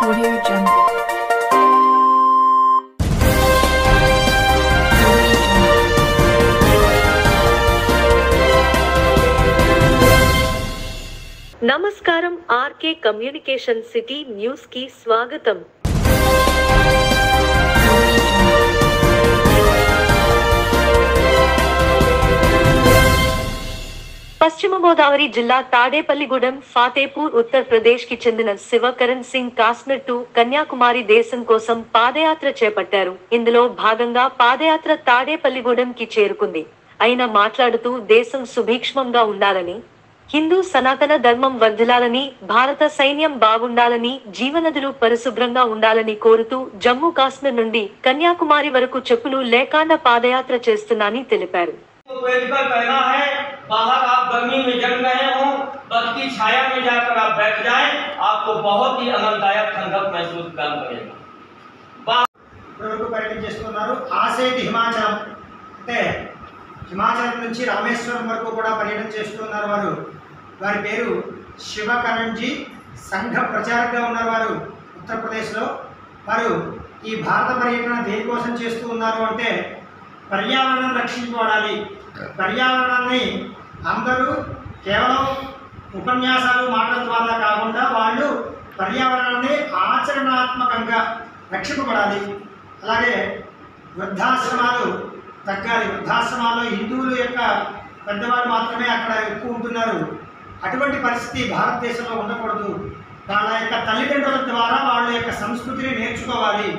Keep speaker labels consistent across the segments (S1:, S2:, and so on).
S1: Audio Jungle.
S2: నమస్కారం RK communication city news కి స్వాగతం. పశ్చిమ గోదావరి జిల్లా తాడేపల్లిగూడెం ఫాతేపూర్ ఉత్తరప్రదేశ్ కి చెందిన శివకరణ్ సింగ్ కాశ్మీర్ టు కన్యాకుమారి దేశం కోసం పాదయాత్ర చేపట్టారు. ఇందులో భాగంగా పాదయాత్ర తాడేపల్లిగూడెం కి చేరుకుంది. ఆయన మాట్లాడుతూ దేశం సుభిక్షమంగా ఉండాలని, హిందూ సనాతన ధర్మం వర్ధిల్లాలని, భారత సైన్యం బాగుండాలని, జీవనదులు పరిశుభ్రంగా ఉండాలని కోరుతూ జమ్మూ కాశ్మీర్ నుండి కన్యాకుమారి వరకు చెప్పులు లేకుండా పాదయాత్ర చేస్తున్నానని తెలిపారు.
S3: बाहर आप गर्मी में जम रहे हो, बस की छाया में जाकर आप बैठ जाएं, आपको बहुत ही आनंददायक ठंडक महसूस करेगा.
S4: పర్యటన చేస్తున్నారు. ఆసేటి హిమాచలం అంటే హిమాచలం నుంచి రామేశ్వరం వరకు కూడా పర్యటన చేస్తున్నారు వారు. వారి పేరు శివకరణ్జీ. సంఘ ప్రచారకుగా ఉన్నారు వారు ఉత్తరప్రదేశ్లో. వారు ఈ భారత పర్యటన దేనికోసం చేస్తూ ఉన్నారు అంటే పర్యావరణం రక్షించుకోవాలి. పర్యావరణాన్ని అందరూ కేవలం ఉపన్యాసాలు మాటల ద్వారా కాకుండా వాళ్ళు పర్యావరణాన్ని ఆచరణాత్మకంగా రక్షింపబడాలి. అలాగే వృద్ధాశ్రమాలు తగ్గాలి. వృద్ధాశ్రమాల్లో హిందువుల యొక్క పెద్దవాళ్ళు మాత్రమే అక్కడ ఎక్కువ ఉంటున్నారు. అటువంటి పరిస్థితి భారతదేశంలో ఉండకూడదు. వాళ్ళ యొక్క తల్లిదండ్రుల ద్వారా వాళ్ళ యొక్క సంస్కృతిని నేర్చుకోవాలి.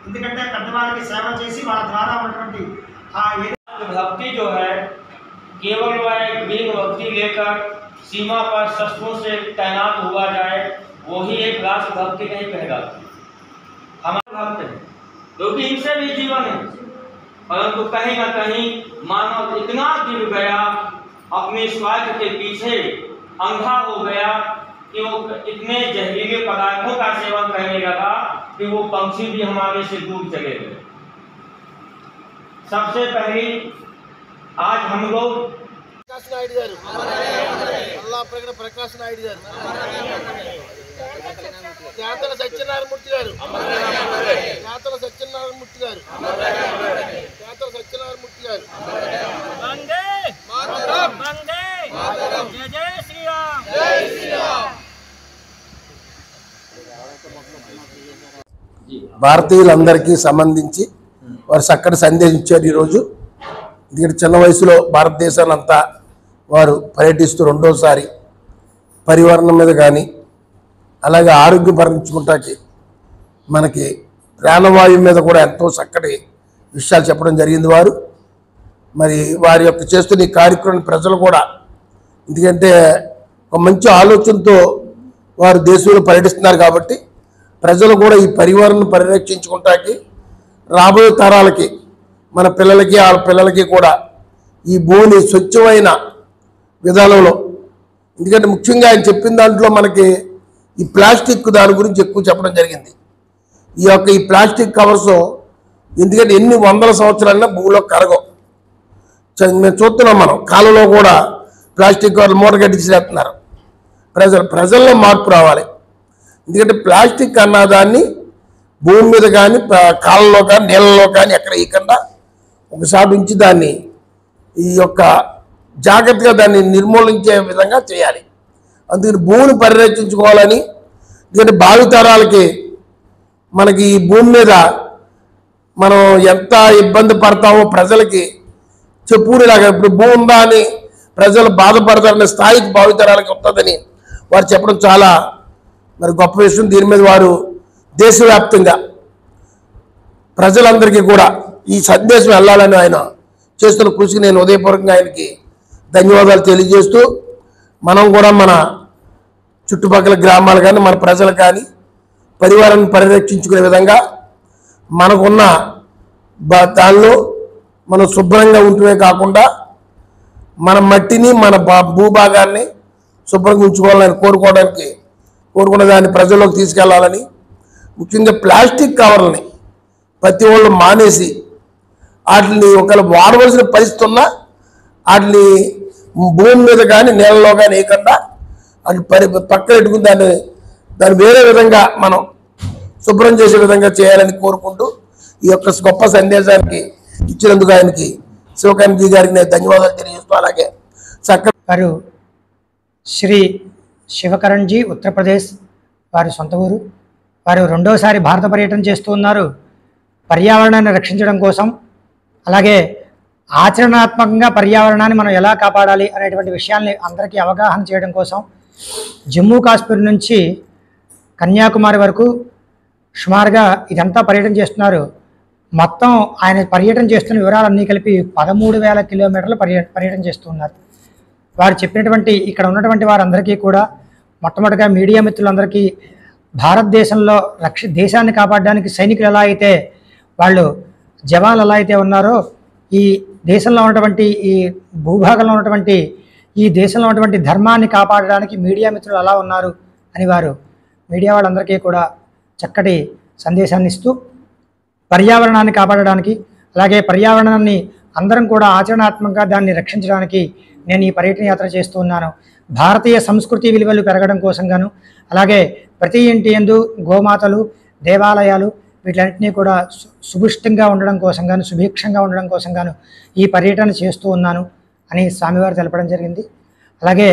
S4: ఎందుకంటే పెద్దవాళ్ళకి సేవ చేసి వాళ్ళ ద్వారా ఉన్నటువంటి
S3: भक्ति जो है केवल वह ग्रीन भक्ति लेकर सीमा पर शस्त्रों से तैनात हुआ जाए, वो ही एक राष्ट्र भक्ति नहीं कहेगा. हमारे भक्त है क्योंकि इनसे भी जीवन है, परंतु कहीं न कहीं मानव इतना गिर गया, अपने स्वार्थ के पीछे अंधा हो गया कि वो इतने जहरीले पदार्थों का सेवन करने लगा कि वो पंछी भी हमारे से दूर चले गए. सबसे पहली आज हम लोग
S5: प्रकाश नायडू गारू अल्लाप्रगड़ प्रकाश नायडू गारू జ్ఞాతల సత్యనారాయణమూర్తి గారు జ్ఞాతల సత్యనారాయణమూర్తి గారు జ్ఞాతల సత్యనారాయణమూర్తి గారు వందే మాతరం వందే మాతరం జై జై శ్రీరామ్ జై శ్రీరామ్.
S6: భారతీయులందరికీ సంబంధించి వారు చక్కటి సందేశం ఇచ్చారు. ఈరోజు ఎందుకంటే చిన్న వయసులో భారతదేశాన్ని అంతా వారు పర్యటిస్తూ రెండోసారి పరివర్తన మీద కానీ అలాగే ఆరోగ్యం పరిరక్షించుకుంటాకి మనకి ప్రాణవాయువు మీద కూడా ఎంతో చక్కటి విషయాలు చెప్పడం జరిగింది. వారు మరి వారి యొక్క చేస్తున్న ఈ కార్యక్రమం ప్రజలు కూడా ఎందుకంటే ఒక మంచి ఆలోచనతో వారు దేశంలో పర్యటిస్తున్నారు కాబట్టి ప్రజలు కూడా ఈ పరివారాన్ని పరిరక్షించుకుంటాకి రాబోయే తరాలకి మన పిల్లలకి ఆ పిల్లలకి కూడా ఈ భూమిని స్వచ్ఛమైన విధానంలో ఎందుకంటే ముఖ్యంగా ఆయన చెప్పిన దాంట్లో మనకి ఈ ప్లాస్టిక్ దాని గురించి ఎక్కువ చెప్పడం జరిగింది. ఈ ప్లాస్టిక్ కవర్స్ ఎందుకంటే ఎన్ని వందల సంవత్సరాలైనా భూమిలో కరగవు. మేము చూస్తున్నాం, మనం కాలంలో కూడా ప్లాస్టిక్ కవర్లు మూట కట్టించేస్తున్నారు. ప్రజల్లో మార్పు రావాలి. ఎందుకంటే ప్లాస్టిక్ అన్నదాన్ని భూమి మీద కానీ కాళ్ళలో కానీ నీళ్ళలో కానీ ఎక్కడ ఇవ్వకుండా ఒకసారి ఉంచి దాన్ని ఈ యొక్క జాగ్రత్తగా దాన్ని నిర్మూలించే విధంగా చేయాలి. అందుకని భూమిని పరిరక్షించుకోవాలని ఎందుకంటే భావితరాలకి మనకి ఈ భూమి మీద మనం ఎంత ఇబ్బంది పడతామో ప్రజలకి చెప్పుకునేలాగా ఇప్పుడు భూమి ఉందా అని ప్రజలు బాధపడతారనే స్థాయికి భావితరాలకి వస్తుందని వారు చెప్పడం చాలా మరి గొప్ప విషయం. దీని మీద వారు దేశవ్యాప్తంగా ప్రజలందరికీ కూడా ఈ సందేశం వెళ్ళాలని ఆయన చేస్తున్న కృషికి నేను ఉదయపూర్వకంగా ఆయనకి ధన్యవాదాలు తెలియజేస్తూ మనం కూడా మన చుట్టుపక్కల గ్రామాలు కానీ మన ప్రజలు కానీ పరివారాన్ని పరిరక్షించుకునే విధంగా మనకున్న దానిలో మనం శుభ్రంగా ఉంటమే కాకుండా మన మట్టిని మన భూభాగాన్ని శుభ్రంగా ఉంచుకోవాలని కోరుకున్న దాన్ని ప్రజల్లోకి తీసుకెళ్లాలని ముఖ్యంగా ప్లాస్టిక్ కవర్లని ప్రతి వాళ్ళు మానేసి వాటిని ఒకవేళ వాడవలసిన పరిస్థితి ఉన్నా వాటిని భూమి మీద కానీ నీళ్ళలో కానీ వేయకుండా అది పక్కన పెట్టుకుని దాన్ని వేరే విధంగా మనం శుభ్రం చేసే విధంగా చేయాలని కోరుకుంటూ ఈ యొక్క గొప్ప సందేశానికి ఇచ్చినందుకు ఆయనకి శివకరణ్జీ గారికి నేను ధన్యవాదాలు తెలియజేస్తూ, అలాగే చక్కగా
S4: వారు శ్రీ శివకరణ్జీ ఉత్తరప్రదేశ్ వారి సొంత ఊరు. వారు రెండోసారి భారత పర్యటన చేస్తూ ఉన్నారు. పర్యావరణాన్ని రక్షించడం కోసం, అలాగే ఆచరణాత్మకంగా పర్యావరణాన్ని మనం ఎలా కాపాడాలి అనేటువంటి విషయాల్ని అందరికీ అవగాహన చేయడం కోసం జమ్మూ కాశ్మీర్ నుంచి కన్యాకుమారి వరకు సుమారుగా ఇదంతా పర్యటన చేస్తున్నారు. మొత్తం ఆయన పర్యటన చేస్తున్న వివరాలన్నీ కలిపి 13,000 కిలోమీటర్లు పర్యటన చేస్తున్నారు. వారు చెప్పినటువంటి ఇక్కడ ఉన్నటువంటి వారందరికీ కూడా మొట్టమొదటిగా మీడియా మిత్రులందరికీ భారతదేశంలో దేశాన్ని కాపాడడానికి సైనికులు ఎలా అయితే వాళ్ళు జవాన్లు ఎలా అయితే ఉన్నారో, ఈ దేశంలో ఉన్నటువంటి ఈ భూభాగంలో ఉన్నటువంటి ఈ దేశంలో ఉన్నటువంటి ధర్మాన్ని కాపాడడానికి మీడియా మిత్రులు ఎలా ఉన్నారు అని వారు మీడియా వాళ్ళందరికీ కూడా చక్కటి సందేశాన్ని ఇస్తూ పర్యావరణాన్ని కాపాడడానికి, అలాగే పర్యావరణాన్ని అందరం కూడా ఆచరణాత్మకంగా దాన్ని రక్షించడానికి నేను ఈ పర్యటన యాత్ర చేస్తూ ఉన్నాను. భారతీయ సంస్కృతి విలువలు పెరగడం కోసం గాను, అలాగే ప్రతి ఇంటి యందు గోమాతలు, దేవాలయాలు వీటన్నిటినీ కూడా సుభిష్టంగా ఉండడం కోసం గాను, సుభిక్షంగా ఉండడం కోసం గాను ఈ పర్యటన చేస్తూ ఉన్నాను అని స్వామివారు తెలపడం జరిగింది. అలాగే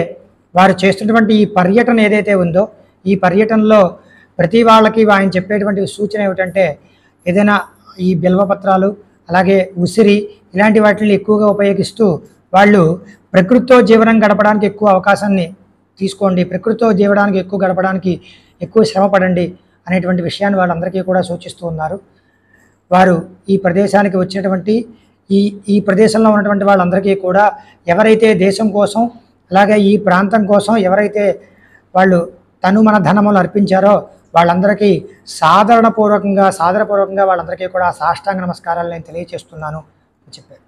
S4: వారు చేస్తున్నటువంటి ఈ పర్యటన ఏదైతే ఉందో, ఈ పర్యటనలో ప్రతి వాళ్ళకి ఆయన చెప్పేటువంటి సూచన ఏమిటంటే, ఏదైనా ఈ బిల్వపత్రాలు అలాగే ఉసిరి ఇలాంటి వాటిని ఎక్కువగా ఉపయోగిస్తూ వాళ్ళు ప్రకృతితో జీవనం గడపడానికి ఎక్కువ అవకాశాన్ని తీసుకోండి, ప్రకృతితో జీవడానికి ఎక్కువ గడపడానికి ఎక్కువ శ్రమ పడండి అనేటువంటి విషయాన్ని వాళ్ళందరికీ కూడా సూచిస్తూ ఉన్నారు. వారు ఈ ప్రదేశానికి వచ్చినటువంటి ఈ ప్రదేశంలో ఉన్నటువంటి వాళ్ళందరికీ కూడా ఎవరైతే దేశం కోసం అలాగే ఈ ప్రాంతం కోసం ఎవరైతే వాళ్ళు తను మన ధనములు అర్పించారో వాళ్ళందరికీ సాదరపూర్వకంగా వాళ్ళందరికీ కూడా సాష్టాంగ నమస్కారాలు నేను తెలియజేస్తున్నాను అని చెప్పారు.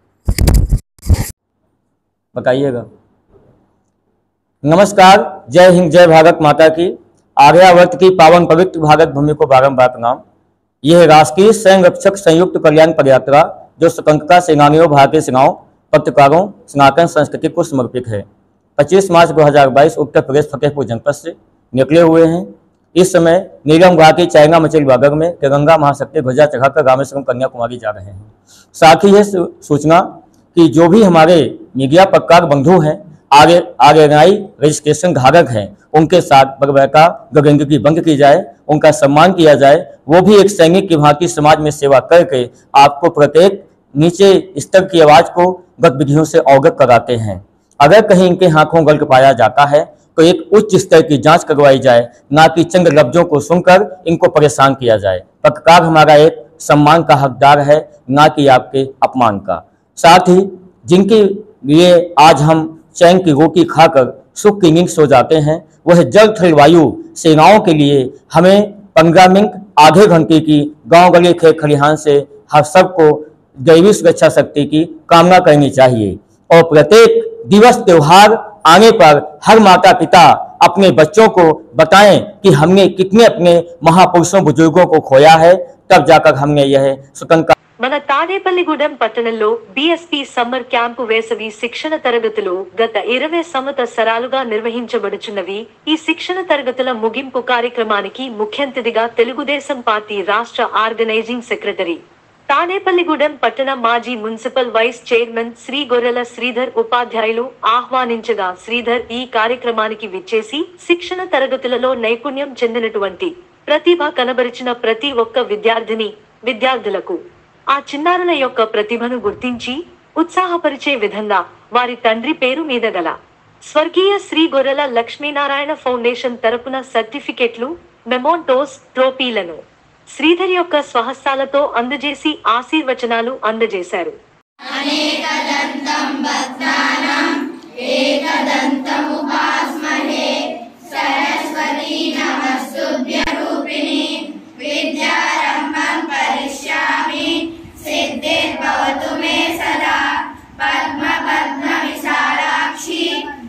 S3: बताइएगा। नमस्कार, जय हिंद, जय भारत माता की। आर्यावर्त की पावन पवित्र भारत भूमि को बारंबार प्रणाम। यह राष्ट्रीय संरक्षक संयुक्त कल्याण पदयात्रा जो स्वतंत्रता सेनानियों, भारतीय सेनाओं, पत्रकारों, सनातन संस्कृति को समर्पित है, 25 मार्च 2022 उत्तर प्रदेश फतेहपुर जनपद से निकले हुए हैं। इस समय नीलम घाटी चाइना मचेल बागर में तिरंगा महाशक्ति ध्वजा चढ़ाकर रामेश्वरम कन्याकुमारी जा रहे हैं। साथ ही यह सूचना कि जो भी हमारे मीडिया पत्रकार बंधु हैं, आरएनआई रजिस्ट्रेशन धारक हैं, उनके साथ बर्बरता गगनगी बंद की जाए, उनका सम्मान किया जाए। वो भी एक सैनिक की भांति समाज में सेवा करके आपको प्रत्येक नीचे स्तर की आवाज को गतिविधियों से अवगत कराते हैं। अगर कहीं इनके हाथों गलत पाया जाता है तो एक उच्च स्तर की जांच करवाई जाए, ना कि चंद लफ्जों को सुनकर इनको परेशान किया जाए। पत्रकार हमारा एक सम्मान का हकदार है, ना कि आपके अपमान का। साथ ही जिनके लिए आज हम चैन की रोटी खाकर सुख की नींद सो जाते हैं, वह जल थल वायु सेनाओं के लिए हमें 15 मिनट आधे घंटे की गांव गली खेत खलिहान से हर सबको दैवी सुरक्षा शक्ति की कामना करनी चाहिए। और प्रत्येक दिवस त्योहार आने पर हर माता पिता अपने बच्चों को बताएं कि हमने कितने अपने महापुरुषों बुजुर्गों को खोया है, तब जाकर हमने यह स्वतंत्र।
S2: మన తాడేపల్లిగూడెం పట్టణంలో బీఎస్పీ సమ్మర్ క్యాంపు వేసవి శిక్షణ తరగతులు గత 20 సంవత్సరాలుగా నిర్వహించబడుచున్నవి. ఈ శిక్షణ తరగతుల ముగింపు కార్యక్రమానికి ముఖ్య అతిథిగా తెలుగుదేశం పార్టీ రాష్ట్ర ఆర్గనైజింగ్ సెక్రటరీ, తాడేపల్లిగూడెం పట్టణ మాజీ మున్సిపల్ వైస్ చైర్మన్ శ్రీ గొర్రెల శ్రీధర్ ఉపాధ్యాయులు ఆహ్వానించగా, శ్రీధర్ ఈ కార్యక్రమానికి విచ్చేసి శిక్షణ తరగతులలో నైపుణ్యం చెందినటువంటి ప్రతిభ కనబరిచిన ప్రతి ఒక్క విద్యార్థులకు ఆ చిన్నారుల యొక్క ప్రతిభను గుర్తించి ఉత్సాహపరిచే విధంగా వారి తండ్రి పేరు మీద గల స్వర్గీయ శ్రీ గొర్రెల లక్ష్మీనారాయణ ఫౌండేషన్ తరపున సర్టిఫికెట్లు, మెమోంటోస్, ట్రోఫీలను శ్రీధర్ యొక్క స్వహస్తాలతో అందజేసి ఆశీర్వచనాలు అందజేశారు.
S1: सिद्धिर्भवतु मे सदा पद्म पद्म विशालाक्षी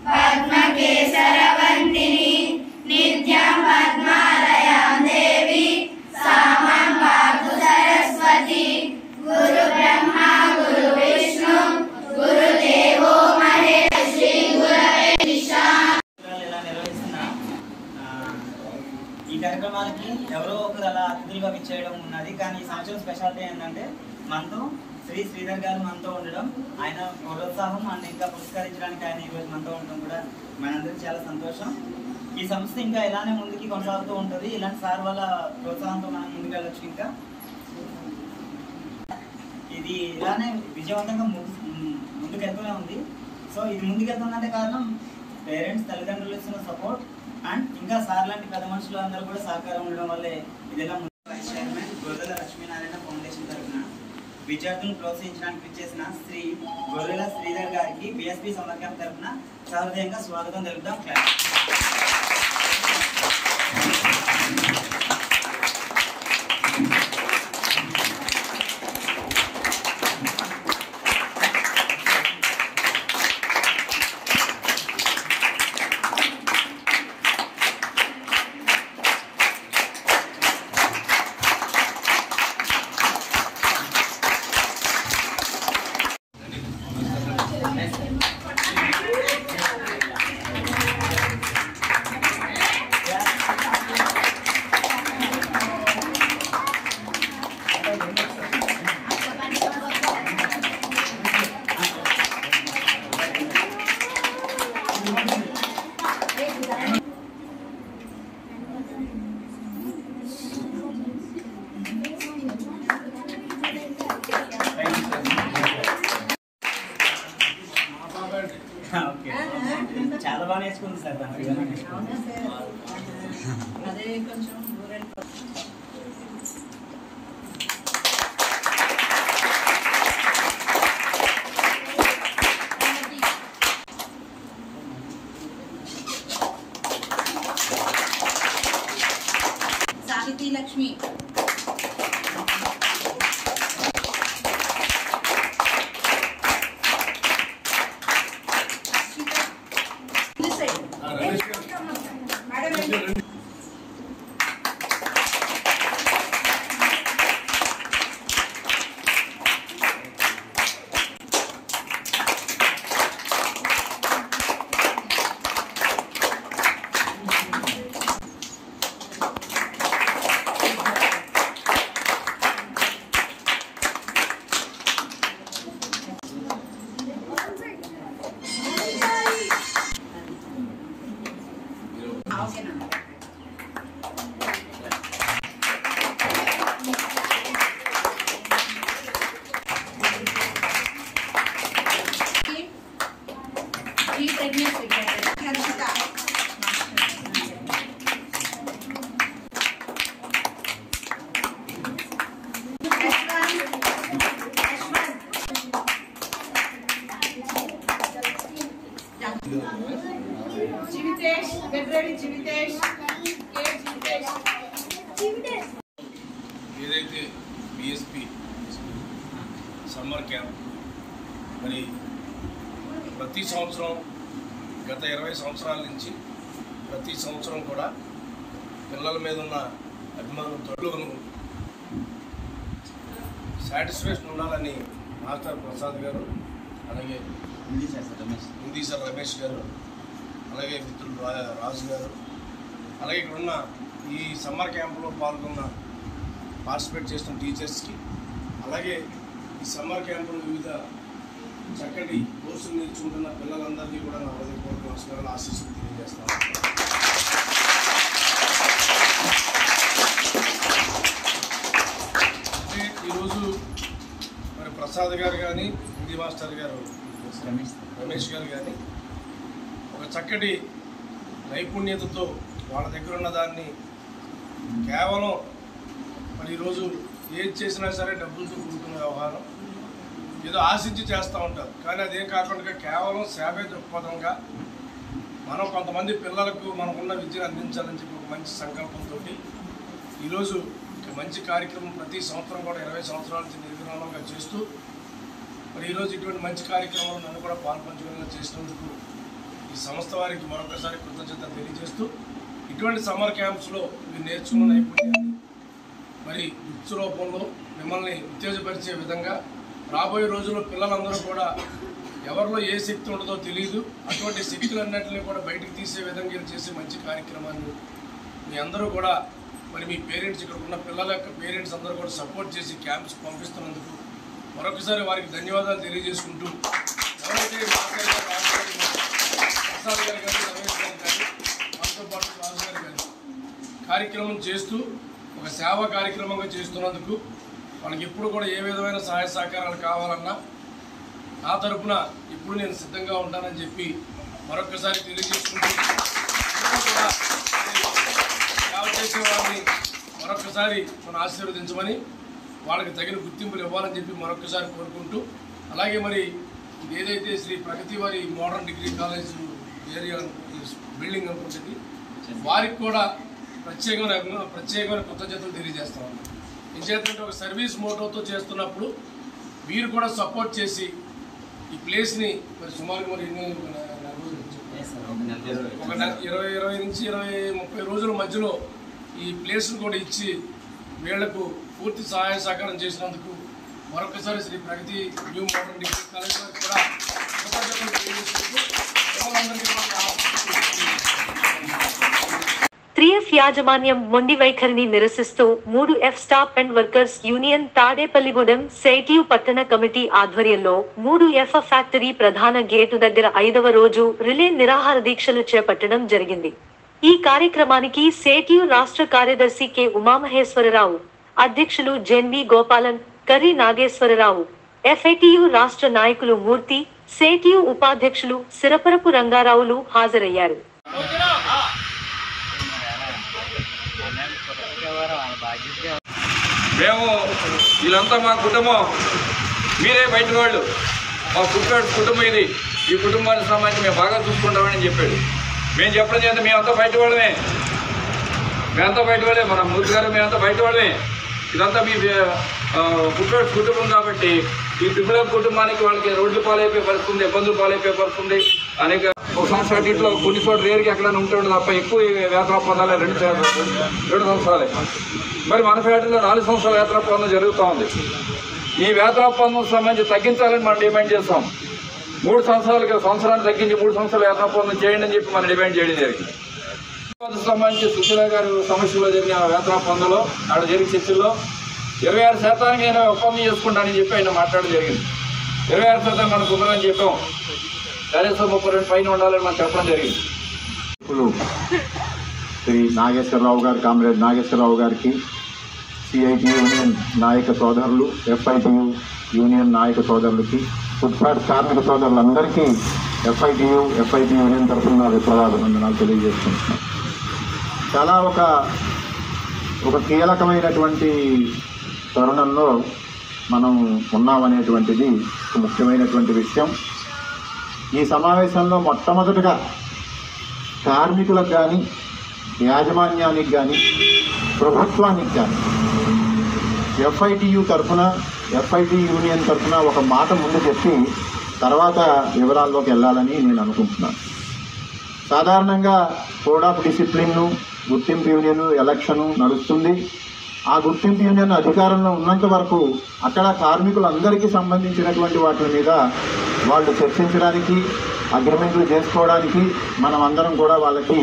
S1: पद्म केसरवन्दिनी नित्यं पद्मालयां देवी सामां पातु सरस्वती। गुरु ब्रह्मा गुरु विष्णु गुरुदेवो
S7: కార్యక్రమాలకి ఎవరో ఒకరు అలా అతిథులుగా విచ్చేయడం ఉన్నది. కానీ ఈ సంవత్సరం స్పెషాలిటీ ఏంటంటే మనతో శ్రీధర్ గారు మనతో ఉండడం, ఆయన ప్రోత్సాహం అండ్ ఇంకా పురస్కరించడానికి ఆయన ఈరోజు మనతో ఉండడం కూడా మనందరికీ చాలా సంతోషం. ఈ సంస్థ ఇంకా ఇలానే ముందుకి కొనసాగుతూ ఉంటుంది. ఇలాంటి సార్ వాళ్ళ ప్రోత్సాహంతో మనం ముందుకు వెళ్ళొచ్చు. ఇంకా ఇది ఇలానే విజయవంతంగా ముందుకెళ్తూనే ఉంది. సో ఇది ముందుకెళ్తుందంటే కారణం పేరెంట్స్, తల్లిదండ్రులు ఇస్తున్న సపోర్ట్ అండ్ ఇంకా సార్ లాంటి పెద్ద మనుషులు అందరూ కూడా సహకారం ఉండడం వల్లే ఇదిలా వైస్ చైర్మన్ గొర్రెల లక్ష్మీనారాయణ ఫౌండేషన్ తరఫున విద్యార్థులను ప్రోత్సహించడానికి విచ్చేసిన శ్రీ గొర్రెల శ్రీధర్ గారికి బిఎస్పీ సమ్మర్ క్యాంప్ తరఫున సహృదయంగా స్వాగతం తెలుపుదాం. చాలా బాగా నేర్చుకుంది సార్.
S8: అదే కొంచెం సాహితీ లక్ష్మి,
S9: ఏదైతే బిఎస్పి సమ్మర్ క్యాంప్ మరి ప్రతి సంవత్సరం గత 20 సంవత్సరాల నుంచి ప్రతి సంవత్సరం కూడా పిల్లల మీద ఉన్న అభిమానంతోను సాటిస్ఫాక్షన్ ఉండాలని మాస్టర్ ప్రసాద్ గారు, అలాగే హిందీ సార్ రమేష్ గారు, అలాగే మిత్రులు రాజు గారు, అలాగే ఇక్కడ ఉన్న ఈ సమ్మర్ క్యాంపులో పార్టిసిపేట్ చేస్తున్న టీచర్స్కి, అలాగే ఈ సమ్మర్ క్యాంపులో వివిధ చక్కటి కోర్సులు నేర్చుకుంటున్న పిల్లలందరికీ కూడా నా హృదయపూర్వక నమస్కారాలు, ఆశీస్సులు తెలియజేస్తాను. అంటే ఈరోజు మరి ప్రసాద్ గారు కానీ, హిందీ మాస్టర్ గారు రమేష్ గారు కానీ ఒక చక్కటి నైపుణ్యతతో వాళ్ళ దగ్గర ఉన్న దాన్ని కేవలం మరి ఈరోజు ఏది చేసినా సరే డబ్బులతో కూడుకున్న వ్యవహారం, ఏదో ఆశించి చేస్తూ ఉంటారు. కానీ అదేం కాకుండా కేవలం సేవే దృక్పథంగా మనం కొంతమంది పిల్లలకు మనకున్న విద్యను అందించాలని చెప్పి ఒక మంచి సంకల్పంతో ఈరోజు మంచి కార్యక్రమం ప్రతి సంవత్సరం కూడా 20 సంవత్సరాల నుంచి నిర్విరామంగా చేస్తూ మరి ఈరోజు ఇటువంటి మంచి కార్యక్రమాలు నన్ను కూడా పాల్పంచుకునేలా చేసినందుకు ఈ సంస్థ వారికి మరొకసారి కృతజ్ఞత తెలియజేస్తూ, ఇటువంటి సమ్మర్ క్యాంప్స్లో మీరు నేర్చుకున్న నైపుణ్యాన్ని మరి గిఫ్ట్స్ రూపంలో మిమ్మల్ని ఉత్తేజపరిచే విధంగా రాబోయే రోజుల్లో పిల్లలందరూ కూడా ఎవరిలో ఏ శక్తి ఉండదో తెలియదు, అటువంటి శక్తులన్నింటినీ కూడా బయటకు తీసే విధంగా చేసే మంచి కార్యక్రమాన్ని మీ అందరూ కూడా మరి మీ పేరెంట్స్ ఇక్కడ ఉన్న పిల్లల యొక్క పేరెంట్స్ అందరూ కూడా సపోర్ట్ చేసి క్యాంప్స్ పంపిస్తున్నందుకు మరొకసారి వారికి ధన్యవాదాలు తెలియజేసుకుంటూ ఎవరైతే ప్రసాద్ గారు కానీ రమేష్ గారు కానీ మనతో పాటు రాజు గారు కానీ కార్యక్రమం చేస్తూ ఒక సేవా కార్యక్రమంగా చేస్తున్నందుకు వాళ్ళకి ఎప్పుడు కూడా ఏ విధమైన సహాయ సహకారాలు కావాలన్నా నా తరపున ఇప్పుడు నేను సిద్ధంగా ఉంటానని చెప్పి మరొకసారి తెలియజేసుకుంటూ కూడా సేవ చేసే వారిని మరొకసారి మనం ఆశీర్వదించమని వాళ్ళకి తగిన గుర్తింపులు ఇవ్వాలని చెప్పి మరొకసారి కోరుకుంటూ అలాగే మరి ఏదైతే శ్రీ ప్రగతి వారి modern degree college area building అనుకుంటుంది వారికి కూడా ప్రత్యేకమైన కృతజ్ఞతలు తెలియజేస్తాం. ఏం చేద్దంటే ఒక సర్వీస్ మోటోతో చేస్తున్నప్పుడు మీరు కూడా సపోర్ట్ చేసి ఈ ప్లేస్ని మరి సుమారుగా మరి ఒక 20 నుంచి 30 రోజుల మధ్యలో ఈ ప్లేస్ను కూడా ఇచ్చి వీళ్లకు పూర్తి సహాయ సహకారం చేసినందుకు మరొకసారి శ్రీ ప్రగతి న్యూ మోడర్న్ డిగ్రీ కాలేజ్ వారికి కూడా కృతజ్ఞతలు తెలియజేసుకుంటూ
S2: 3F యాజమాన్యం మొండి వైఖరిని నిరసిస్తూ 3F staff and workers union Tadepalligudem CITU పట్టణ కమిటీ ఆధ్వర్యంలో 3F ఫ్యాక్టరీ ప్రధాన గేటు దగ్గర 5వ రోజు రిలే నిరాహార దీక్షలు చేపట్టడం జరిగింది. ఈ కార్యక్రమానికి సేటియు రాష్ట్ర కార్యదర్శి కె ఉమామహేశ్వరరావు, అధ్యక్షులు జెన్బి గోపాలన్, కర్రి నాగేశ్వరరావు, FATU రాష్ట్ర నాయకులు మూర్తి, సేటియు ఉపాధ్యక్షులు సిరపరపు రంగారావులు హాజరయ్యారు.
S10: మేము వీళ్ళంతా మా కుటుంబం, మీరే బయట వాళ్ళు, మా పుట్టినోడు కుటుంబం ఇది, ఈ కుటుంబానికి సంబంధించి మేము బాగా చూసుకుంటామని చెప్పాడు. మేము చెప్పడం చేత మేమంతా బయట వాళ్ళమే, మన మూర్తి గారు మేమంతా బయట వాళ్ళమే. ఇదంతా మీ పుట్టినోడు కుటుంబం కాబట్టి ఈ కుటుంబానికి వాళ్ళకి రోడ్లు పాలైపోయే పరిస్థితుంది, ఇబ్బందులు పాలైపోయే పరిస్థితుంది. అనేక ఒక సంవత్సరాల ఇంట్లో కొన్ని చోట్ల రేరుకి ఎక్కడైనా ఉంటుండే తప్ప ఎక్కువ వేతన ఒప్పందాలే 2 సంవత్సరాలే. మరి మన ఫ్యాక్టరీలో 4 సంవత్సరాల వేతన ఒప్పందం జరుగుతూ ఉంది. ఈ వేతన ఒప్పందం సంబంధించి తగ్గించాలని మనం డిమాండ్ చేస్తాం. 3 సంవత్సరాన్ని తగ్గించి 3 సంవత్సరాల వేతన ఒప్పందం చేయండి అని చెప్పి మనం డిమాండ్ చేయడం జరిగింది. సంబంధించి సుశీల గారు సమస్యలో జరిగిన వేతన ఒప్పందంలో అక్కడ జరిగిన చర్చల్లో 26% నేను ఒప్పందం చేసుకుంటానని చెప్పి ఆయన మాట్లాడడం జరిగింది. 26% మనం కుదరని చెప్పాం, కనీసం 32 పైన ఉండాలని మనం చెప్పడం జరిగింది.
S11: శ్రీ నాగేశ్వరరావు గారు, కామ్రేడ్ నాగేశ్వరరావు గారికి, CITU యూనియన్ నాయక సోదరులు, FITU యూనియన్ నాయక సోదరులకి, ఫుట్పాత్ కార్మిక సోదరులందరికీ FITU యూనియన్ తరఫున విప్లవాభినందనాలు తెలియజేస్తున్నాను. చాలా ఒక కీలకమైనటువంటి తరుణంలో మనం ఉన్నామనేటువంటిది ముఖ్యమైనటువంటి విషయం. ఈ సమావేశంలో మొట్టమొదటిగా కార్మికులకు కానీ, యాజమాన్యానికి కానీ, ప్రభుత్వానికి కానీ FITU యూనియన్ తరఫున ఒక మాట ముందు చెప్పి తర్వాత వివరాల్లోకి వెళ్ళాలని నేను అనుకుంటున్నాను. సాధారణంగా కోడ్ ఆఫ్ డిసిప్లిన్ను, గుర్తింపు యూనియన్ ఎలక్షను నడుస్తుంది. ఆ గుర్తింపు యూనియన్ అధికారంలో ఉన్నంత వరకు అక్కడ కార్మికులందరికీ సంబంధించినటువంటి వాటి మీద వాళ్ళు చర్చించడానికి, అగ్రిమెంట్లు చేసుకోవడానికి మనం అందరం కూడా వాళ్ళకి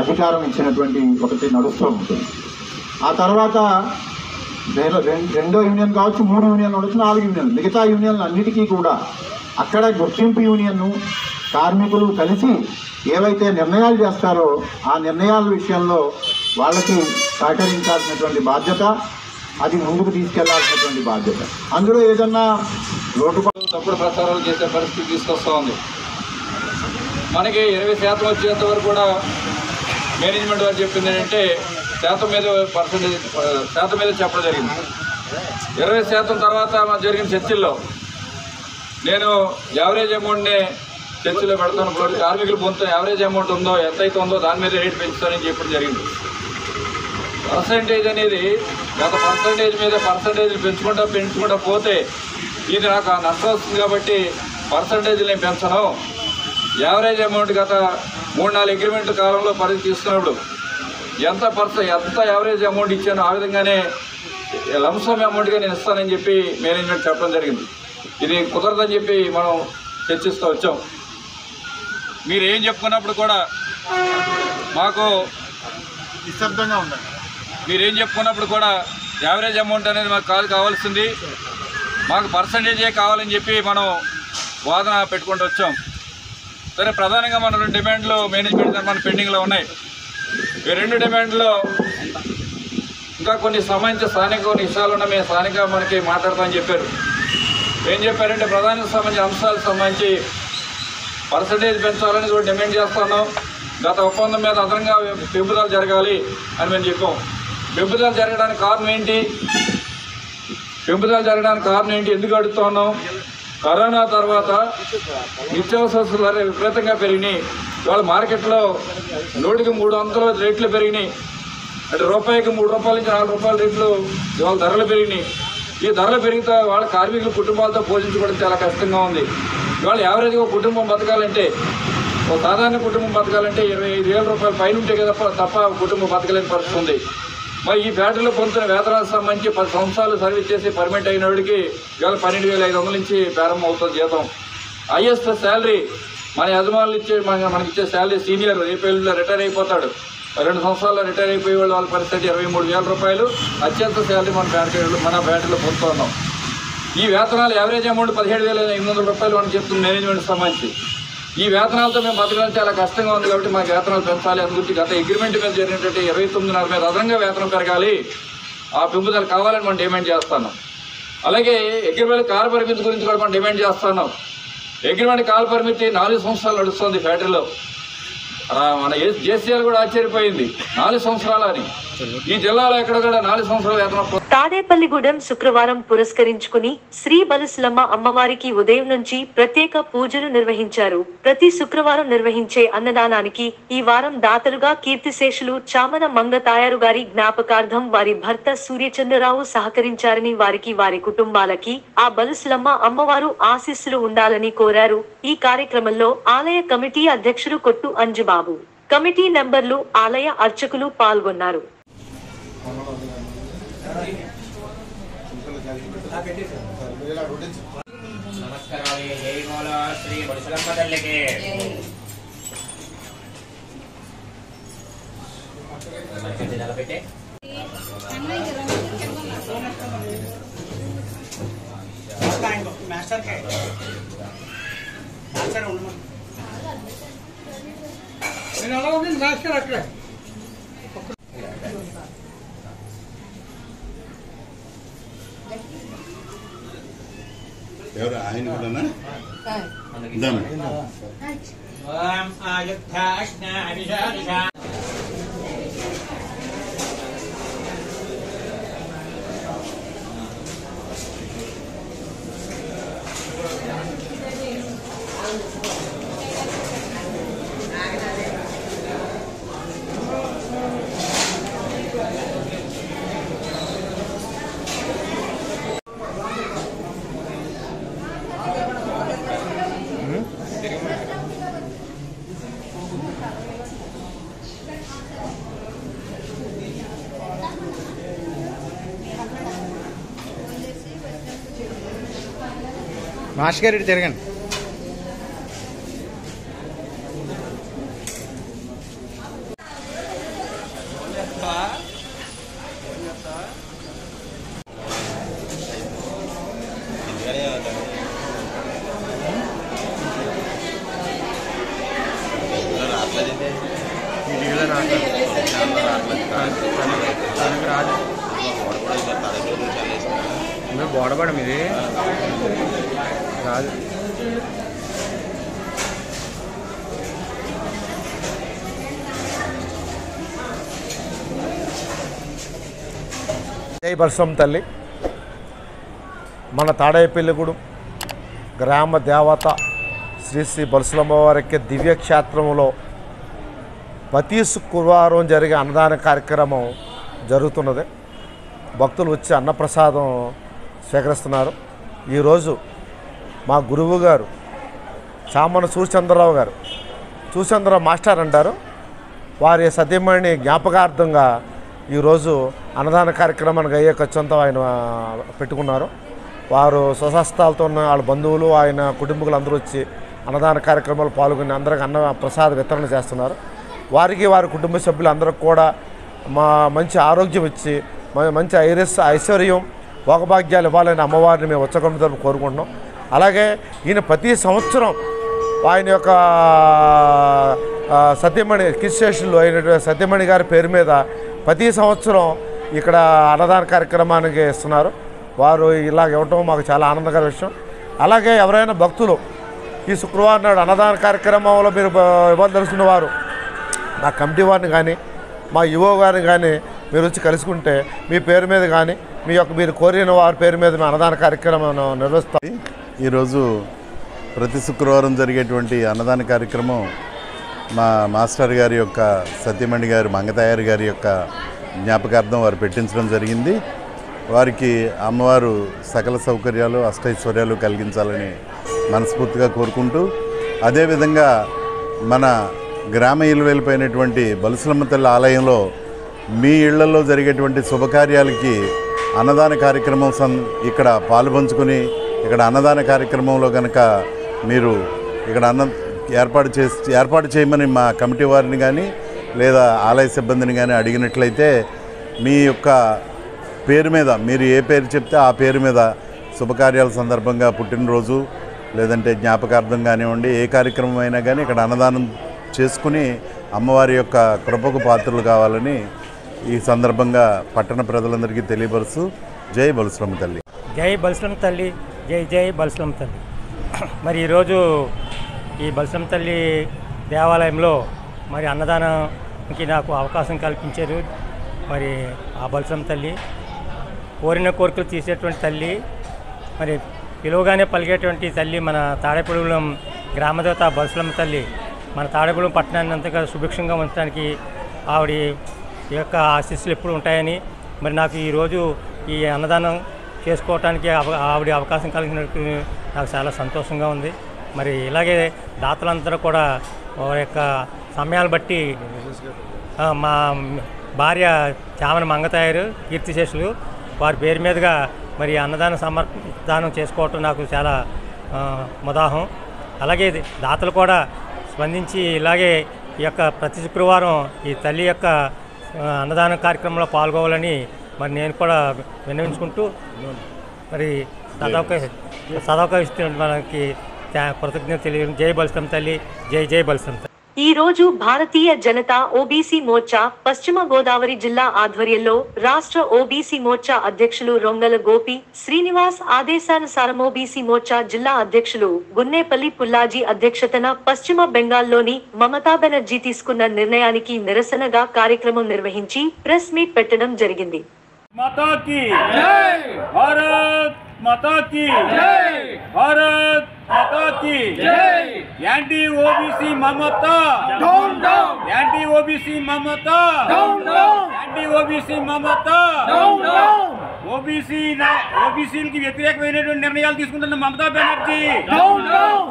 S11: అధికారం ఇచ్చినటువంటి ఒకటి నడుస్తూ ఉంటుంది. ఆ తర్వాత 2వ యూనియన్ కావచ్చు, 3 యూనియన్ ఉండొచ్చు, 4 యూనియన్లు, మిగతా యూనియన్లు అన్నిటికీ కూడా అక్కడ గుర్తింపు యూనియన్ను కార్మికులు కలిసి ఏవైతే నిర్ణయాలు చేస్తారో ఆ నిర్ణయాల విషయంలో వాళ్ళకి సహకరించాల్సినటువంటి బాధ్యత, అది ముందుకు తీసుకెళ్లాల్సినటువంటి బాధ్యత. అందులో ఏదన్నా
S10: తప్పుడు ప్రచారాలు చేసే పరిస్థితి తీసుకొస్తూ ఉంది. మనకి 20% వచ్చేంత వరకు కూడా మేనేజ్మెంట్ వారు చెప్పింది ఏంటంటే శాతం మీద చెప్పడం జరిగింది. 20% తర్వాత జరిగిన చర్చల్లో నేను యావరేజ్ అమౌంట్ని చర్చలో పెడతాను. కార్మికులు పొందుతున్న యావరేజ్ అమౌంట్ ఉందో, ఎంతైతే ఉందో దాని మీద రేట్ పెంచుతానని చెప్పడం జరిగింది. పర్సంటేజ్ అనేది గత పర్సంటేజ్ పెంచుకుంటా పోతే ఇది నాకు నష్టం వస్తుంది కాబట్టి పర్సంటేజ్లు నేను పెంచను. యావరేజ్ అమౌంట్ గత 3-4 అగ్రిమెంట్ కాలంలో పరిధి తీసుకున్నప్పుడు ఎంత యావరేజ్ అమౌంట్ ఇచ్చానో ఆ విధంగానే లంసమ్ అమౌంట్గా నేను ఇస్తానని చెప్పి మేనేజ్మెంట్ చెప్పడం జరిగింది. ఇది కుదరదని చెప్పి మనం చర్చిస్తూ వచ్చాం. మీరు ఏం చెప్పుకున్నప్పుడు కూడా మాకు
S11: నిశ్శబ్దంగా ఉండండి.
S10: మీరేం చెప్పుకున్నప్పుడు కూడా యావరేజ్ అమౌంట్ అనేది మాకు కావాల్సింది, మాకు పర్సంటేజే కావాలని చెప్పి మనం వాదన పెట్టుకుంటూ వచ్చాం. సరే, ప్రధానంగా మన 2 డిమాండ్లు మేనేజ్మెంట్ మన పెండింగ్లో ఉన్నాయి. ఈ 2 డిమాండ్లో ఇంకా కొన్ని సంబంధించిన స్థానిక కొన్ని విషయాలు ఉన్నాయి. మేము స్థానిక మనకి మాట్లాడతామని చెప్పారు. ఏం చెప్పారంటే ప్రధానికి సంబంధించిన అంశాలకు సంబంధించి పర్సంటేజ్ పెంచాలని కూడా డిమాండ్ చేస్తున్నాం. గత ఒప్పందం మీద అదనంగా పెంపుదల జరగాలి అని మేము చెప్పాం. పెంపుదల జరగడానికి కారణం ఏంటి? ఎందుకు అడుగుతున్నాం? కరోనా తర్వాత నిత్యావసర విపరీతంగా పెరిగినాయి. ఇవాళ మార్కెట్లో 100కి 300 రేట్లు పెరిగినాయి. అంటే రూపాయికి 3 రూపాయల నుంచి 4 రూపాయల రేట్లు ఇవాళ ధరలు పెరిగినాయి. ఈ ధరలు పెరిగితే వాళ్ళ కార్మికుల కుటుంబాలతో పోషించుకోవడం చాలా కష్టంగా ఉంది. ఇవాళ యావరేజ్గా ఒక కుటుంబం బతకాలంటే, ఒక సాధారణ కుటుంబం బతకాలంటే 25,000 రూపాయల పైన ఉంటే కదా తప్ప కుటుంబం బతకలేని పరిస్థితి ఉంది. మరి ఈ ఫ్యాక్టరీలో పొందుతున్న వేతనాలకు సంబంధించి 10 సంవత్సరాలు సర్వీస్ చేసి పర్మనెంట్ అయిన వాడికి ఇవాళ 12,500 నుంచి ప్రారంభం అవుతుంది జీతం. హైయెస్ట్ శాలరీ మన యజమానులు ఇచ్చే మనకి ఇచ్చే శాలరీ సీనియర్ ఏపీఎల్లో రిటైర్ అయిపోతాడు. 2 సంవత్సరాల్లో రిటైర్ అయిపోయే వాళ్ళ పరిస్థితి 23,000 రూపాయలు అత్యంత శాలరీ మన ఫ్యాక్టరీలో పొందుతున్నాం. ఈ వేతనాలు యావరేజ్ అమౌంట్ 17,800 రూపాయలు అని చెప్తుంది మేనేజ్మెంట్ సంబంధించి. ఈ వేతనాలతో మేము బతకడం చాలా కష్టంగా ఉంది కాబట్టి మాకు వేతనాలు పెంచాలి. అందుగురించి గత అగ్రిమెంట్ మీద జరిగినట్టు 29,500 మీద అదనంగా వేతనం పెరగాలి, ఆ పెంపుదల కావాలని మనం డిమాండ్ చేస్తున్నాం. అలాగే అగ్రిమెంట్ కాల పరిమితి గురించి కూడా మనం డిమాండ్ చేస్తున్నాం. అగ్రిమెంట్ కాల పరిమితి 4 సంవత్సరాలు నడుస్తుంది ఫ్యాక్టరీలో. మన జేసీఆర్ కూడా ఆశ్చర్యపోయింది 4 సంవత్సరాలు అని. ఈ జిల్లాలో ఎక్కడ కూడా 4 సంవత్సరాల వేతనం.
S2: తాడేపల్లిగూడెం శుక్రవారం పురస్కరించుకుని శ్రీ బలుసులమ్మ అమ్మవారికి ఉదయం నుంచి ప్రత్యేక పూజలు నిర్వహించారు. ప్రతి శుక్రవారం నిర్వహించే అన్నదానానికి ఈ వారం దాతలుగా కీర్తిశేషులు చామన మంగతాయారు గారి జ్ఞాపకార్థం వారి భర్త సూర్యచంద్రరావు సహకరించారని, వారికి వారి కుటుంబాలకి ఆ బలుసులమ్మ అమ్మవారు ఆశీస్సులు ఉండాలని కోరారు. ఈ కార్యక్రమంలో ఆలయ కమిటీ అధ్యక్షుడు కొట్టు అంజుబాబు, కమిటీ మెంబర్లు, ఆలయ అర్చకులు పాల్గొన్నారు.
S3: నమస్కారం. శ్రీ బలుసులమ్మ తల్లికి నిలబెట్టే
S5: అక్కడ
S12: ఎవరు ఆయన కూడా
S13: మాస్టర్ గారు ఇటు తిరగండి. బోడబడం ఇది రాదు.
S14: జై బలుసులమ్మ తల్లి. మన తాడేపల్లిగూడెం గ్రామ దేవత శ్రీ శ్రీ బలుసులమ్మ వారికి దివ్యక్షేత్రంలో ప్రతి శుక్రవారం జరిగే అన్నదాన కార్యక్రమం జరుగుతున్నది. భక్తులు వచ్చి అన్నప్రసాదం స్వీకరిస్తున్నారు. ఈరోజు మా గురువు గారు చామన సూర్యచంద్రరావు గారు, సూర్యచంద్రరావు మాస్టర్ అంటారు, వారి సతీమణి జ్ఞాపకార్థంగా ఈరోజు అన్నదాన కార్యక్రమానికి అయ్యే ఖర్చంతా ఆయన పెట్టుకున్నారు. వారు స్వహస్తాలతో ఉన్న వాళ్ళ బంధువులు, ఆయన కుటుంబీకులు అందరూ వచ్చి అన్నదాన కార్యక్రమాలు పాల్గొని అందరికి అన్న ప్రసాద వితరణ చేస్తున్నారు. వారికి వారి కుటుంబ సభ్యులు అందరికి కూడా మంచి ఆరోగ్యం ఇచ్చి మంచి ఐశ్వర్యం భోగభాగ్యాలు ఇవ్వాలని అమ్మవారిని మేము ఉత్సవం తరపున కోరుకుంటున్నాం. అలాగే ఈయన ప్రతి సంవత్సరం ఆయన యొక్క సత్యమణి కిస్టేషన్లో అయినటువంటి సత్యమణి గారి పేరు మీద ప్రతి సంవత్సరం ఇక్కడ అన్నదాన కార్యక్రమానికి ఇస్తున్నారు. వారు ఇలాగ ఇవ్వటం మాకు చాలా ఆనందకర విషయం. అలాగే ఎవరైనా భక్తులు ఈ శుక్రవారం నాడు అన్నదాన కార్యక్రమంలో మీరు ఇవ్వదలుచుకున్న వారు మా కమిటీ వారిని కానీ మా యువ గారిని కానీ మీరు వచ్చి కలుసుకుంటే మీ పేరు మీద కానీ మీరు కోరిన వారి పేరు మీద మేము అన్నదాన కార్యక్రమం నిర్వహిస్తాం.
S12: ఈరోజు ప్రతి శుక్రవారం జరిగేటువంటి అన్నదాన కార్యక్రమం మా మాస్టర్ గారి యొక్క సత్యమణి గారి మంగతాయారి గారి యొక్క జ్ఞాపకార్థం వారు పెట్టించడం జరిగింది. వారికి అమ్మవారు సకల సౌకర్యాలు అష్టైశ్వర్యాలు కలిగించాలని మనస్ఫూర్తిగా కోరుకుంటూ, అదేవిధంగా మన గ్రామ ఇలువెలిపోయినటువంటి బలుసులమ్మ తల్లి ఆలయంలో మీ ఇళ్లలో జరిగేటువంటి శుభకార్యాలకి అన్నదాన కార్యక్రమం ఇక్కడ పాలుపంచుకొని ఇక్కడ అన్నదాన కార్యక్రమంలో కనుక మీరు ఇక్కడ ఏర్పాటు చేయమని మా కమిటీ వారిని కానీ లేదా ఆలయ సిబ్బందిని కానీ అడిగినట్లయితే మీ యొక్క పేరు మీద మీరు ఏ పేరు చెప్తే ఆ పేరు మీద శుభకార్యాల సందర్భంగా పుట్టినరోజు లేదంటే జ్ఞాపకార్థం కానివ్వండి ఏ కార్యక్రమం అయినా కానీ ఇక్కడ అన్నదానం చేసుకుని అమ్మవారి యొక్క కృపకు పాత్రలు కావాలని ఈ సందర్భంగా పట్టణ ప్రజలందరికీ తెలియపరుస్తూ జై బలుసులమ్మ తల్లి.
S15: జై బలుసులమ్మ తల్లి, జై జై బలుసులమ్మ తల్లి. మరి ఈరోజు ఈ బలుసులమ్మ తల్లి దేవాలయంలో మరి అన్నదానంకి నాకు అవకాశం కల్పించారు. మరి ఆ బలుసులమ్మ తల్లి కోరిన కోరికలు తీసేటువంటి తల్లి, మరి పిలువగానే పలిగేటువంటి తల్లి మన తాడేపల్లిగూడెం గ్రామదేవత బలుసులమ్మ తల్లి మన తాడేపల్లిగూడెం పట్టణాన్ని అంతగా సుభిక్షంగా ఉంచడానికి ఆవిడ యొక్క ఆశీస్సులు ఎప్పుడు ఉంటాయని, మరి నాకు ఈరోజు ఈ అన్నదానం చేసుకోవటానికి ఆవిడ అవకాశం కలిగినట్టు నాకు చాలా సంతోషంగా ఉంది. మరి ఇలాగే దాతలందరూ కూడా వారి యొక్క సమయాలు బట్టి మా భార్య చామన మంగతాయారు కీర్తిశేషులు వారి పేరు మీదుగా మరి అన్నదాన సమర్పదానం చేసుకోవటం నాకు చాలా ముదాహం. అలాగే దాతలు కూడా స్పందించి ఇలాగే ఈ యొక్క ప్రతి శుక్రవారం ఈ తల్లి యొక్క అన్నదాన కార్యక్రమంలో పాల్గొవాలని మరి నేను కూడా విన్నవించుకుంటూ మరి సదవకాశం మనకి కృతజ్ఞత తెలియ. జై బలుసులమ్మ తల్లి, జై జై బలుసులమ్మ తల్లి.
S2: ఈ రోజు భారతీయ జనతా ఓబీసీ మోర్చా పశ్చిమ గోదావరి జిల్లా ఆధ్వర్యంలో రాష్ట్ర ఓబీసీ మోర్చా అధ్యక్షులు రొంగల గోపి శ్రీనివాస్ ఆదేశానుసారం ఓబీసీ మోర్చా జిల్లా అధ్యక్షులు గున్నేపల్లి పుల్లాజీ అధ్యక్షతన పశ్చిమ బెంగాల్లోని మమతా బెనర్జీ తీసుకున్న నిర్ణయానికి నిరసనగా కార్యక్రమం నిర్వహించి ప్రెస్ మీట్ పెట్టడం జరిగింది.
S16: माता की जय, भारत माता की जय। Anti OBC Mamata down down, anti OBC Mamata down down, anti OBC Mamata down down, ఓబీసీలకి వ్యతిరేకమైనటువంటి నిర్ణయాలు తీసుకుంటున్న Mamata Banerjee down down,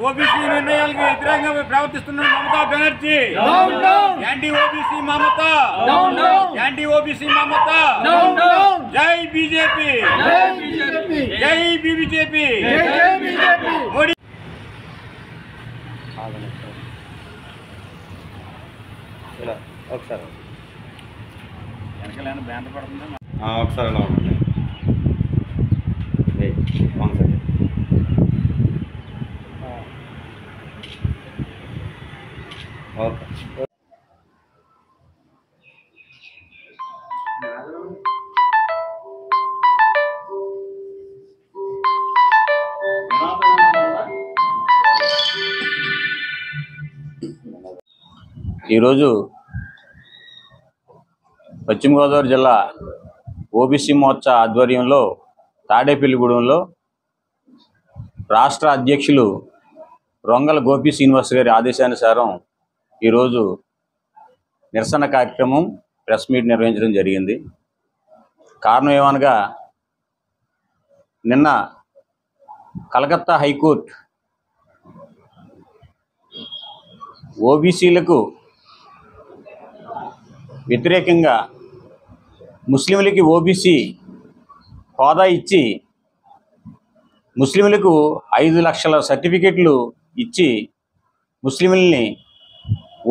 S16: OBC నిర్ణయాలకు వ్యతిరేకంగా ప్రవర్తిస్తున్న Mamata Banerjee down down, anti OBC Mamata down down, anti OBC Mamata down down. జై బీజేపీ, జై బీజేపీ, జై బీజేపీ, జై బీజేపీ. మోడీ
S10: ఒకసారి
S16: వెనకాల బ్యానర్ పడుతుందా?
S10: ఒకసారి ఎలా ఉంటుంది ఓకే.
S17: ఈరోజు పశ్చిమ గోదావరి జిల్లా ఓబీసీ మోర్చా ఆధ్వర్యంలో తాడేపల్లిగూడెంలో రాష్ట్ర అధ్యక్షులు రొంగల గోపి శ్రీనివాస్ గారి ఆదేశానుసారం ఈరోజు నిరసన కార్యక్రమం ప్రెస్ మీట్ నిర్వహించడం జరిగింది. కారణం ఏమనగా నిన్న కలకత్తా హైకోర్టు ఓబీసీలకు వ్యతిరేకంగా ముస్లింలకి ఓబీసీ హోదా ఇచ్చి ముస్లింలకు 5 లక్షల సర్టిఫికెట్లు ఇచ్చి ముస్లింలని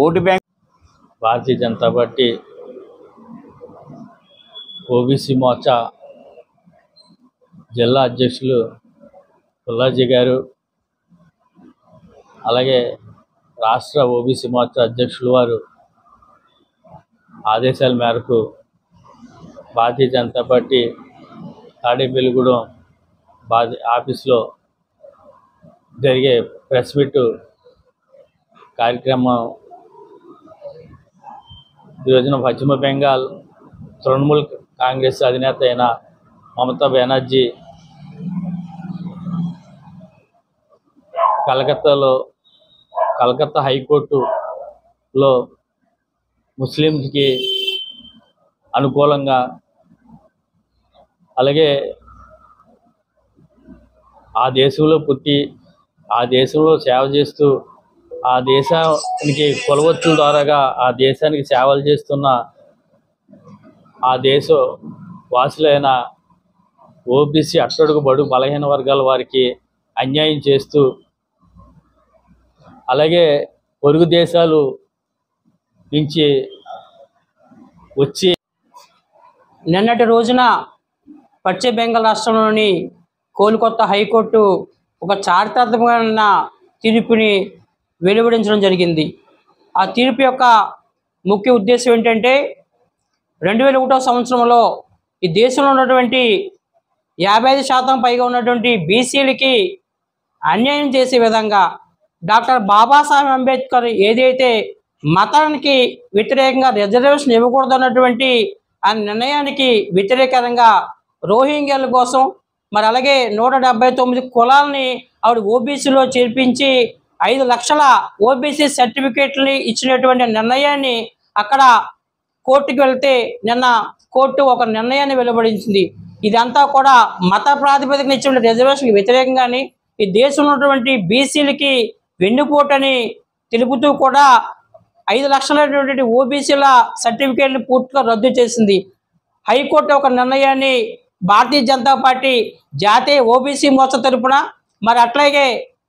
S17: vote bank
S18: Bharatiya Janata party OBC Morcha జిల్లా అధ్యక్షులు పుల్లాజీ గారు, అలాగే రాష్ట్ర ఓబీసీ మోర్చా అధ్యక్షులు వారు ఆదేశాల మేరకు భారతీయ జనతా పార్టీ తాడేపల్లిగూడెం ఆఫీస్లో జరిగే ప్రెస్ మీట్ కార్యక్రమం ఈ రోజున పశ్చిమ బెంగాల్ తృణమూల్ కాంగ్రెస్ అధినేత అయిన మమతా బెనర్జీ కలకత్తా హైకోర్టులో ముస్లింస్కి అనుకూలంగా, అలాగే ఆ దేశంలో పుట్టి ఆ దేశంలో సేవ చేస్తూ ఆ దేశానికి కొలవచ్చుల ద్వారాగా ఆ దేశానికి సేవలు చేస్తున్న ఆ దేశ వాసులైన ఓబీసీ అట్టడుగు బడుగు బలహీన వర్గాల వారికి అన్యాయం చేస్తూ, అలాగే పొరుగు దేశాలు నుంచి వచ్చి
S19: నిన్నటి రోజున పశ్చిమ బెంగాల్ రాష్ట్రంలోని కోల్కతా హైకోర్టు ఒక చారిత్రాత్మకమైన తీర్పుని వెలువడించడం జరిగింది. ఆ తీర్పు యొక్క ముఖ్య ఉద్దేశం ఏంటంటే 2001 సంవత్సరంలో ఈ దేశంలో ఉన్నటువంటి 55% పైగా ఉన్నటువంటి బీసీలకి అన్యాయం చేసే విధంగా డాక్టర్ బాబాసాహెబ్ అంబేద్కర్ ఏదైతే మతానికి వ్యతిరేకంగా రిజర్వేషన్ ఇవ్వకూడదన్నటువంటి ఆ నిర్ణయానికి వ్యతిరేకంగా రోహింగ్యాల కోసం మరి అలాగే 179 కులాలని ఆవిడ ఓబీసీలో చేర్పించి 5 లక్షల ఓబీసీ సర్టిఫికేట్లని ఇచ్చినటువంటి నిర్ణయాన్ని అక్కడ కోర్టుకు వెళ్తే నిన్న కోర్టు ఒక నిర్ణయాన్ని వెలువడించింది. ఇదంతా కూడా మత ప్రాతిపదికన ఇచ్చిన రిజర్వేషన్కి వ్యతిరేకంగాని ఈ దేశంలో ఉన్నటువంటి బీసీలకి వెన్నుపోటని తెలుపుతూ కూడా 5 లక్షలైనటువంటి ఓబీసీల సర్టిఫికేట్ని పూర్తిగా రద్దు చేసింది. హైకోర్టు ఒక నిర్ణయాన్ని భారతీయ జనతా పార్టీ జాతీయ ఓబీసీ మోర్చా తరపున మరి అట్లాగే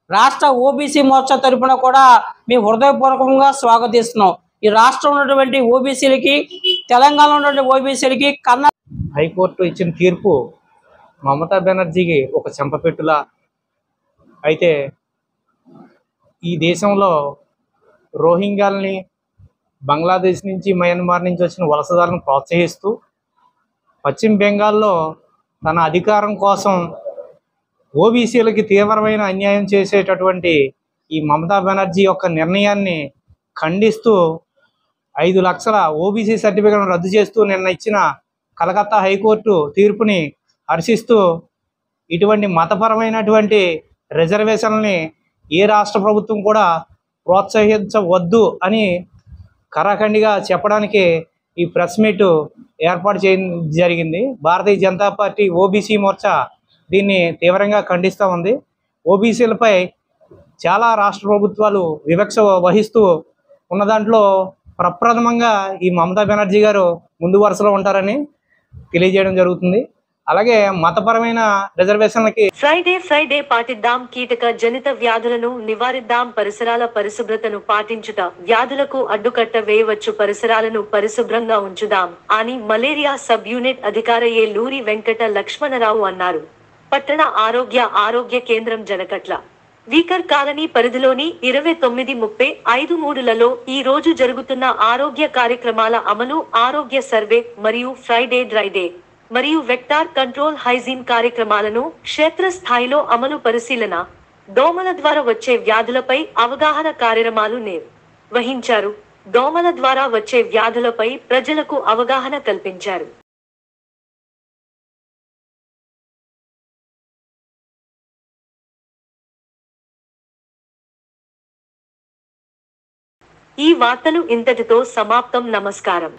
S19: రాష్ట్ర ఓబీసీ మోర్చా తరపున కూడా మేము హృదయపూర్వకంగా స్వాగతిస్తున్నాం. ఈ రాష్ట్రంలో ఉన్నటువంటి ఓబీసీలకి, తెలంగాణలో ఉన్నటువంటి ఓబీసీలకి
S13: హైకోర్టు ఇచ్చిన తీర్పు మమతా బెనర్జీకి ఒక చెంపపెట్టులా. అయితే ఈ దేశంలో రోహింగ్యాలని, బంగ్లాదేశ్ నుంచి, మయన్మార్ నుంచి వచ్చిన వలసదారులను ప్రోత్సహిస్తూ పశ్చిమ బెంగాల్లో తన అధికారం కోసం ఓబీసీలకి తీవ్రమైన అన్యాయం చేసేటటువంటి ఈ మమతా బెనర్జీ యొక్క నిర్ణయాన్ని ఖండిస్తూ 5 లక్షల ఓబీసీ సర్టిఫికేట్ను రద్దు చేస్తూ నిన్న ఇచ్చిన కలకత్తా హైకోర్టు తీర్పుని హర్షిస్తూ ఇటువంటి మతపరమైనటువంటి రిజర్వేషన్లని ఏ రాష్ట్ర ప్రభుత్వం కూడా ప్రోత్సహించవద్దు అని కరాఖండిగా చెప్పడానికి ఈ ప్రెస్ మీట్ ఏర్పాటు జరిగింది. భారతీయ జనతా పార్టీ ఓబీసీ మోర్చా దీన్ని తీవ్రంగా ఖండిస్తూ ఉంది. ఓబీసీలపై చాలా రాష్ట్ర ప్రభుత్వాలు వివక్ష వహిస్తూ ఉన్న దాంట్లో ప్రప్రథమంగా ఈ మమతా బెనర్జీ గారు ముందు వరుసలో ఉంటారని తెలియజేయడం జరుగుతుంది. అలాగే మతపరమైన రిజర్వేషన్లకి
S2: ఫ్రైడే పాటిద్దాం, కీటక జనిత వ్యాధులను నివారిద్దాం, పరిసరాల పరిశుభ్రతను పాటించుట వ్యాధులకు అడ్డుకట్ట వేయవచ్చు, పరిసరాలను పరిశుభ్రంగా ఉంచుదాం అని మలేరియా సబ్ యూనిట్ అధికార లూరి వెంకట లక్ష్మణరావు అన్నారు. పట్టణ ఆరోగ్య కేంద్రం జనకట్ల వీకర్ కాలనీ పరిధిలోని 29-30-53లలో ఈ రోజు జరుగుతున్న ఆరోగ్య కార్యక్రమాల అమలు, ఆరోగ్య సర్వే మరియు ఫ్రైడే డ్రైడే మరియు వెక్టార్ కంట్రోల్ హైజీన్ కార్యక్రమాలను క్షేత్రస్థాయిలో అమలు, పరిశీలన, దోమల ద్వారా వచ్చే వ్యాధులపై అవగాహన కార్యక్రమాలు నిర్వహించారు. దోమల ద్వారా వచ్చే వ్యాధులపై ప్రజలకు అవగాహన కల్పించారు. ఈ వార్తలు ఇంతటితో సమాప్తం. నమస్కారం.